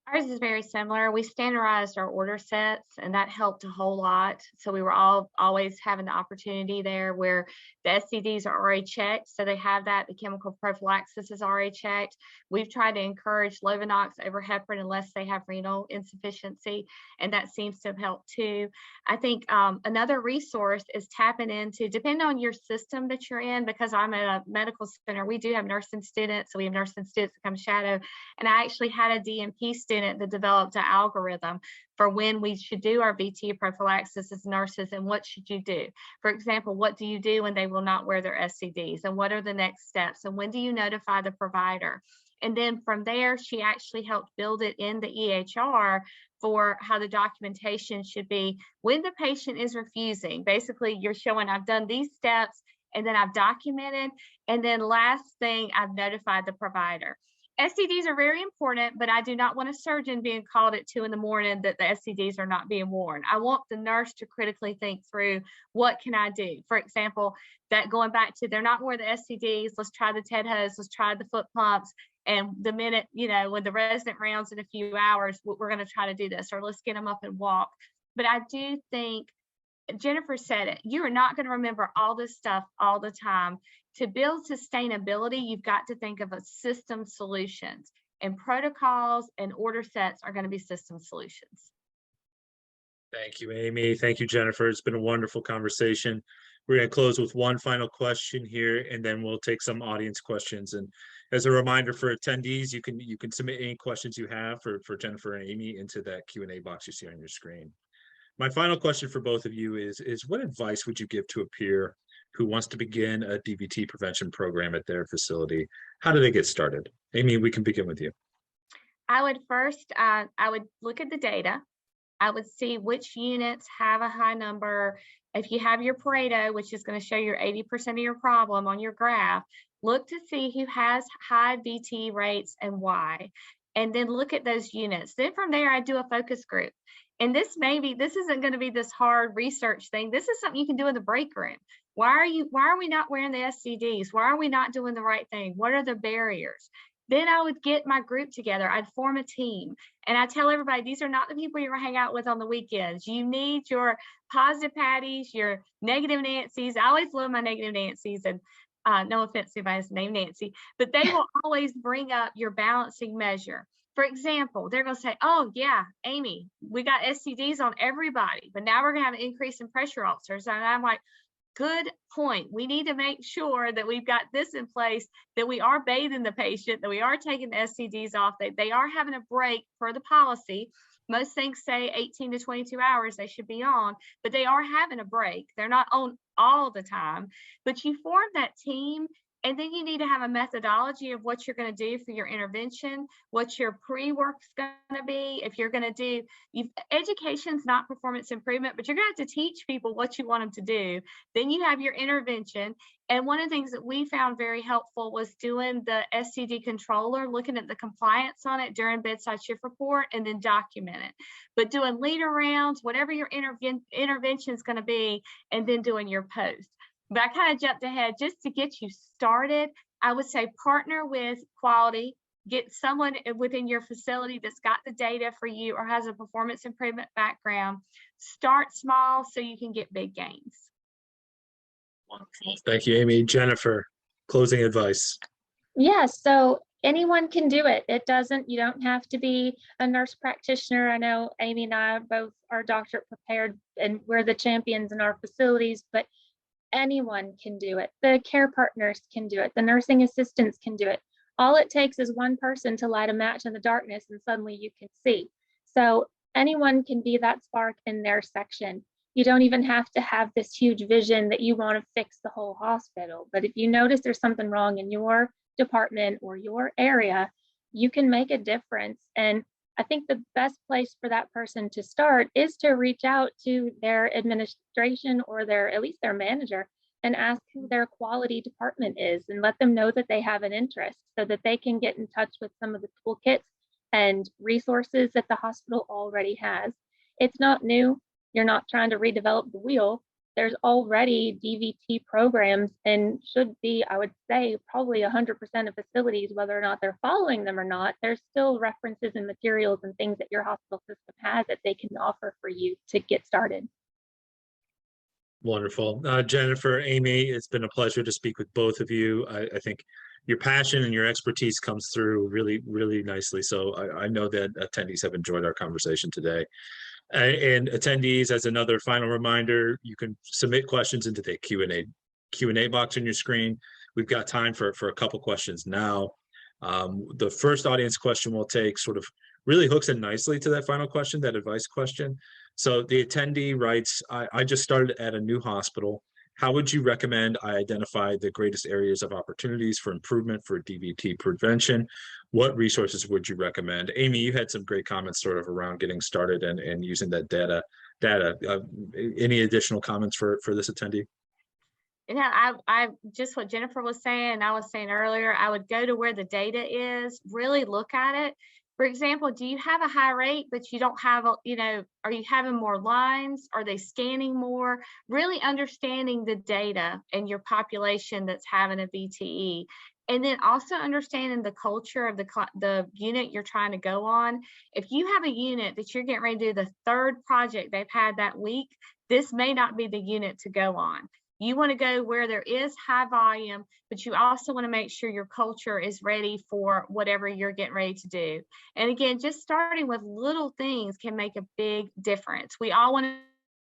Ours is very similar. We standardized our order sets, and that helped a whole lot. So we were always having the opportunity there where the SCDs are already checked. So they have that. The chemical prophylaxis is already checked. We've tried to encourage Lovenox over heparin unless they have renal insufficiency, and that seems to have helped too. I think another resource is tapping into, depending on your system that you're in, because I'm at a medical center, we do have nursing students. So we have nursing students that come shadow. And I actually had a DNP student that developed an algorithm for when we should do our VTE prophylaxis as nurses, and what should you do. For example, what do you do when they will not wear their SCDs, and what are the next steps, and when do you notify the provider? And then from there, she actually helped build it in the EHR for how the documentation should be when the patient is refusing. Basically, you're showing, I've done these steps, and then I've documented, and then last thing, I've notified the provider. SCDs are very important, but I do not want a surgeon being called at 2 a.m. that the SCDs are not being worn. I want the nurse to critically think through, what can I do? For example, that going back to, they're not wearing the SCDs, let's try the TED hose, let's try the foot pumps. And the minute, when the resident rounds in a few hours, we're going to try to do this, or let's get them up and walk. But I do think, Jennifer said it, you are not going to remember all this stuff all the time. To build sustainability, you've got to think of a system solutions. and protocols and order sets are going to be system solutions. Thank you, Amy. Thank you, Jennifer. It's been a wonderful conversation. We're going to close with one final question here, and then we'll take some audience questions. And as a reminder for attendees, you can submit any questions you have for Jennifer and Amy into that Q&A box you see on your screen. My final question for both of you is what advice would you give to a peer who wants to begin a DVT prevention program at their facility? How do they get started? Amy, we can begin with you. I would first, I would look at the data. I would see which units have a high number. If you have your Pareto, which is going to show your 80% of your problem on your graph, look to see who has high VT rates and why, and then look at those units. Then from there, I do a focus group. And this isn't going to be this hard research thing. This is something you can do in the break room. Why are we not wearing the SCDs? Why are we not doing the right thing? What are the barriers? Then I would get my group together. I'd form a team. And I tell everybody, these are not the people you're going to hang out with on the weekends. You need your positive Patties, your negative Nancys. I always love my negative Nancys. And no offense to anybody's named Nancy, but they will always bring up your balancing measure. For example, they're going to say, oh, yeah, Amy, we got SCDs on everybody, but now we're going to have an increase in pressure ulcers. And I'm like, good point. We need to make sure that we've got this in place, that we are bathing the patient, that we are taking the SCDs off, that they are having a break per the policy. Most things say 18 to 22 hours they should be on, but they are having a break. They're not on all the time, but you form that team. And then you need to have a methodology of what you're going to do for your intervention, what your pre-work's going to be. If you're going to do, education's not performance improvement, but you're going to have to teach people what you want them to do. Then you have your intervention. And one of the things that we found very helpful was doing the SCD controller, looking at the compliance on it during bedside shift report, and then document it. But doing leader rounds, whatever your intervention is going to be, and then doing your post. But I kind of jumped ahead just to get you started. I would say partner with quality, get someone within your facility that's got the data for you or has a performance improvement background. Start small so you can get big gains. Wonderful. Thank you, Amy. Jennifer, closing advice. Yes, so anyone can do it. You don't have to be a nurse practitioner. I know Amy and I both are doctorate prepared and we're the champions in our facilities, but anyone can do it. The care partners can do it. The nursing assistants can do it. All it takes is one person to light a match in the darkness and suddenly you can see. So anyone can be that spark in their section. You don't even have to have this huge vision that you want to fix the whole hospital. But if you notice there's something wrong in your department or your area, you can make a difference. And I think the best place for that person to start is to reach out to their administration or at least their manager and ask who their quality department is and let them know that they have an interest so that they can get in touch with some of the toolkits and resources that the hospital already has. It's not new. You're not trying to redevelop the wheel. There's already DVT programs and should be, I would say, probably 100% of facilities, whether or not they're following them or not, there's still references and materials and things that your hospital system has that they can offer for you to get started. Wonderful. Jennifer, Amy, it's been a pleasure to speak with both of you. I think your passion and your expertise comes through really, really nicely. So I know that attendees have enjoyed our conversation today. And attendees, as another final reminder, you can submit questions into the Q&A box on your screen. We've got time for a couple questions now. The first audience question we'll take sort of really hooks in nicely to that final question, that advice question. So the attendee writes, I just started at a new hospital. How would you recommend I identify the greatest areas of opportunities for improvement for DVT prevention? What resources would you recommend? Amy, you had some great comments sort of around getting started and using that data. Any additional comments for this attendee? You know, I just what Jennifer was saying, I was saying earlier, I would go to where the data is, really look at it. For example, do you have a high rate, but you don't have, are you having more lines? Are they scanning more? Really understanding the data and your population that's having a VTE. And then also understanding the culture of the unit you're trying to go on. If you have a unit that you're getting ready to do the third project they've had that week, this may not be the unit to go on. You want to go where there is high volume, but you also want to make sure your culture is ready for whatever you're getting ready to do. And again, just starting with little things can make a big difference. We all want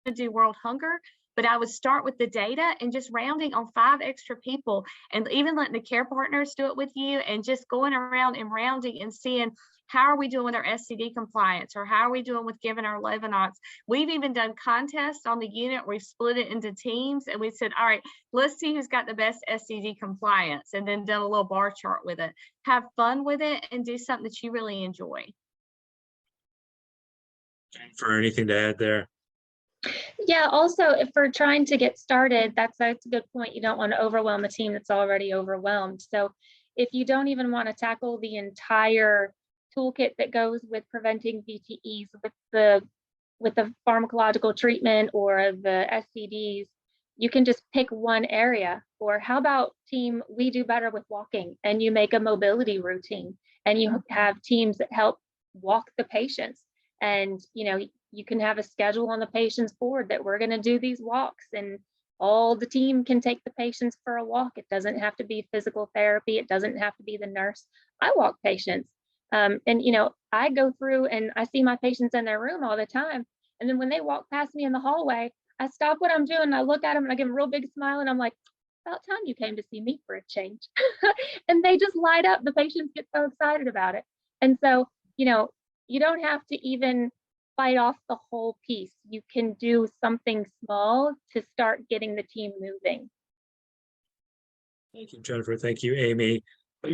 to do world hunger, but I would start with the data and just rounding on 5 extra people, and even letting the care partners do it with you, and just going around and rounding and seeing how are we doing with our SCD compliance, or how are we doing with giving our Lovenox. We've even done contests on the unit. We've split it into teams, and we said, all right, let's see who's got the best SCD compliance, and then done a little bar chart with it. Have fun with it and do something that you really enjoy. For anything to add there? Yeah, also, if we're trying to get started, that's a good point. You don't want to overwhelm a team that's already overwhelmed. So if you don't even want to tackle the entire toolkit that goes with preventing VTEs with the pharmacological treatment or the SCDs, you can just pick one area. Or how about team, we do better with walking, and you make a mobility routine, and you have teams that help walk the patients. And you can have a schedule on the patient's board that we're going to do these walks, and all the team can take the patients for a walk. It doesn't have to be physical therapy. It doesn't have to be the nurse. I walk patients. And I go through and I see my patients in their room all the time. And then when they walk past me in the hallway, I stop what I'm doing and I look at them and I give them a real big smile and I'm like, about time you came to see me for a change. And they just light up. The patients get so excited about it. And so, you don't have to even fight off the whole piece. You can do something small to start getting the team moving. Thank you, Jennifer. Thank you, Amy.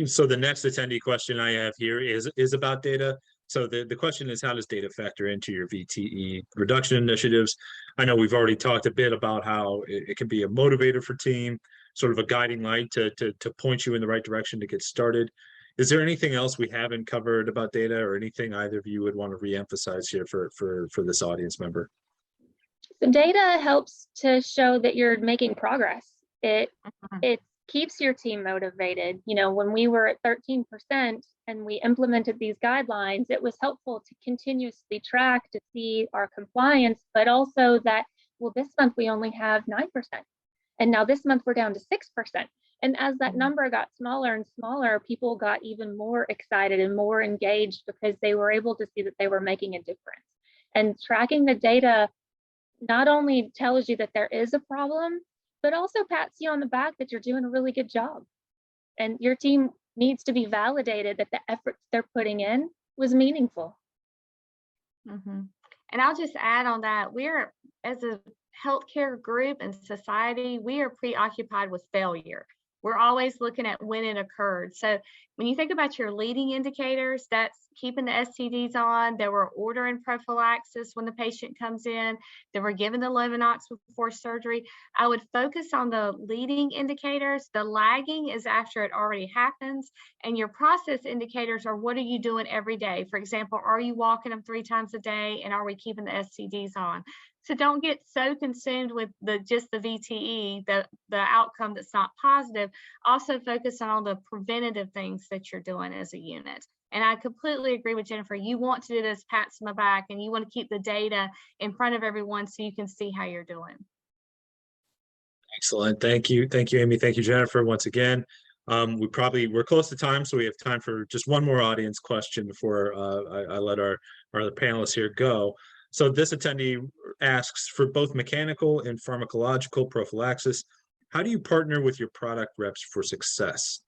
So the next attendee question I have here is about data. So the question is, how does data factor into your VTE reduction initiatives? I know we've already talked a bit about how it can be a motivator for team, sort of a guiding light to point you in the right direction to get started. Is there anything else we haven't covered about data, or anything either of you would want to reemphasize here for this audience member? So data helps to show that you're making progress. It keeps your team motivated. When we were at 13% and we implemented these guidelines, it was helpful to continuously track to see our compliance, but also that, well, this month we only have 9%. And now this month we're down to 6%. And as that number got smaller and smaller, people got even more excited and more engaged because they were able to see that they were making a difference. And tracking the data not only tells you that there is a problem, but also pats you on the back that you're doing a really good job. And your team needs to be validated that the efforts they're putting in was meaningful. And I'll just add on that, we're, as a healthcare group and society, we are preoccupied with failure. We're always looking at when it occurred. So when you think about your leading indicators, that's keeping the SCDs on, that we're ordering prophylaxis when the patient comes in, that we're giving the Lovenox before surgery. I would focus on the leading indicators. The lagging is after it already happens. And your process indicators are, what are you doing every day? For example, are you walking them 3 times a day, and are we keeping the SCDs on? So don't get so consumed with just the VTE, the outcome that's not positive. Also focus on all the preventative things that you're doing as a unit. And I completely agree with Jennifer. You want to do this pats on the back, and you want to keep the data in front of everyone so you can see how you're doing. Excellent. Thank you. Thank you, Amy. Thank you, Jennifer, once again. We're close to time, so we have time for just one more audience question before I let our other panelists here go. So this attendee asks, for both mechanical and pharmacological prophylaxis, how do you partner with your product reps for success?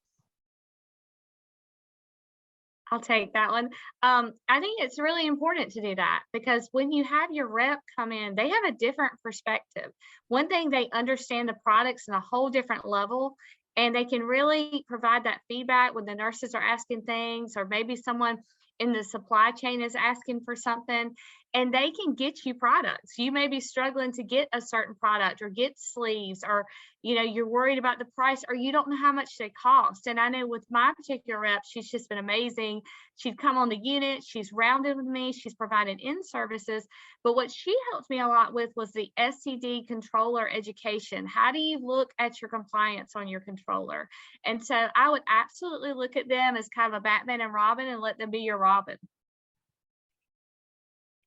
I'll take that one. I think it's really important to do that, because when you have your rep come in, they have a different perspective. One thing, they understand the products in a whole different level, and they can really provide that feedback when the nurses are asking things, or maybe someone in the supply chain is asking for something, and they can get you products. You may be struggling to get a certain product, or get sleeves, or you're worried about the price, or you don't know how much they cost. And I know with my particular rep, she's just been amazing. She'd come on the unit, she's rounded with me, she's provided in services. But what she helped me a lot with was the SCD controller education. How do you look at your compliance on your controller? And so I would absolutely look at them as kind of a Batman and Robin, and let them be your Robin.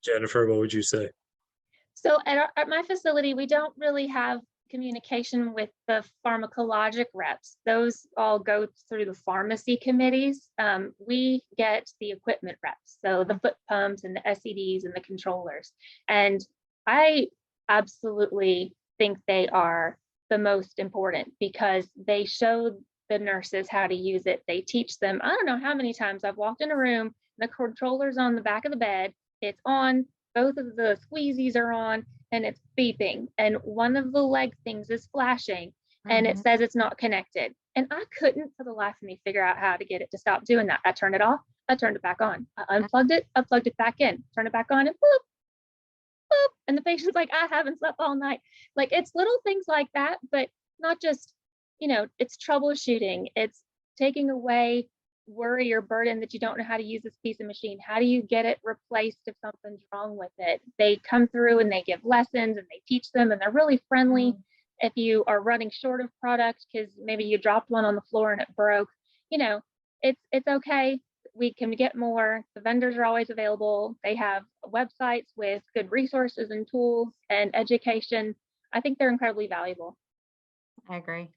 Jennifer, what would you say? So at my facility, we don't really have communication with the pharmacologic reps. Those all go through the pharmacy committees. We get the equipment reps, so the foot pumps and the SCDs and the controllers. And I absolutely think they are the most important because they show the nurses how to use it. They teach them. I don't know how many times I've walked in a room, the controller's on the back of the bed, it's on, both of the squeezies are on, and it's beeping, and one of the leg things is flashing, and it says it's not connected. And I couldn't for the life of me figure out how to get it to stop doing that. I turned it off, I turned it back on, I unplugged it, I plugged it back in, turned it back on, and boop, boop. And the patient's like, I haven't slept all night. Like, it's little things like that, but not just, you know, it's troubleshooting. It's taking away worry or burden that you don't know how to use this piece of machine. How do you get it replaced if something's wrong with it? They come through and they give lessons and they teach them, and they're really friendly. If you are running short of product because maybe you dropped one on the floor and it broke, you know, it's okay. We can get more. The vendors are always available. They have websites with good resources and tools and education. I think they're incredibly valuable. I agree.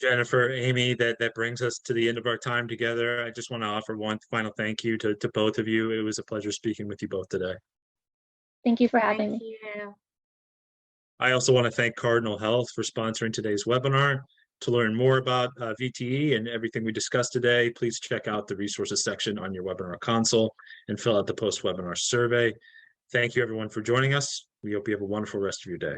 Jennifer, Amy, that brings us to the end of our time together. I just want to offer one final thank you to both of you. It was a pleasure speaking with you both today. Thank you for having Thank me. you. I also want to thank Cardinal Health for sponsoring today's webinar. To learn more about VTE and everything we discussed today, please check out the resources section on your webinar console and fill out the post-webinar survey. Thank you everyone for joining us. We hope you have a wonderful rest of your day.